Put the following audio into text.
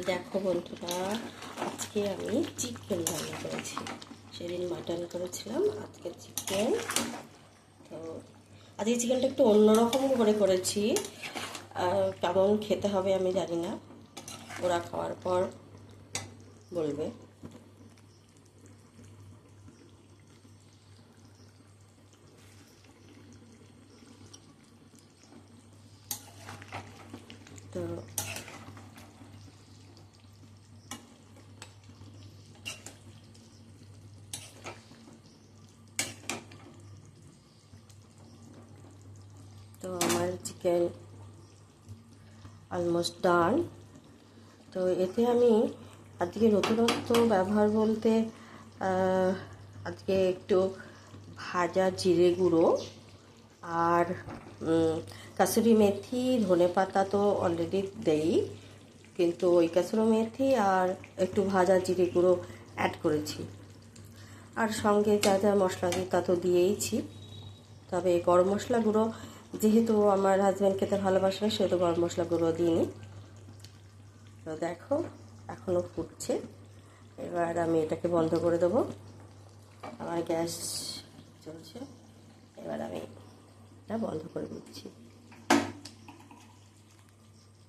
দেখো বন্ধুরা, আজকে আমি চিকেন রান্না করেছি। সেদিন মাটন করেছিলাম, আজকে চিকেন। তো আজকে চিকেনটা একটু অন্যরকম করে করেছি। কেমন খেতে হবে আমি জানি না, ওরা খাওয়ার পর বলবে। তো আমার চিকেন অলমোস্ট ডান। তো এতে আমি আজকে নতুনত্ব ব্যবহার বলতে আজকে একটু ভাজা জিরে গুঁড়ো আর কাসুরি মেথি, ধনে পাতা তো অলরেডি দেই, কিন্তু ওই কাসুরি মেথি আর একটু ভাজা জিরে গুঁড়ো অ্যাড করেছি। আর সঙ্গে যা যা মশলা দিই তা তো দিয়েইছি। তবে গরম মশলা গুঁড়ো যেহেতু আমার হাজব্যান্ড খেতে ভালোবাসে না, সেহেতু গরম মশলা গুঁড়ো দিইনি। তো দেখো এখনও ফুটছে। এবার আমি এটাকে বন্ধ করে দেবো। আমার গ্যাস চলছে, এবার আমি এটা বন্ধ করে দিচ্ছি।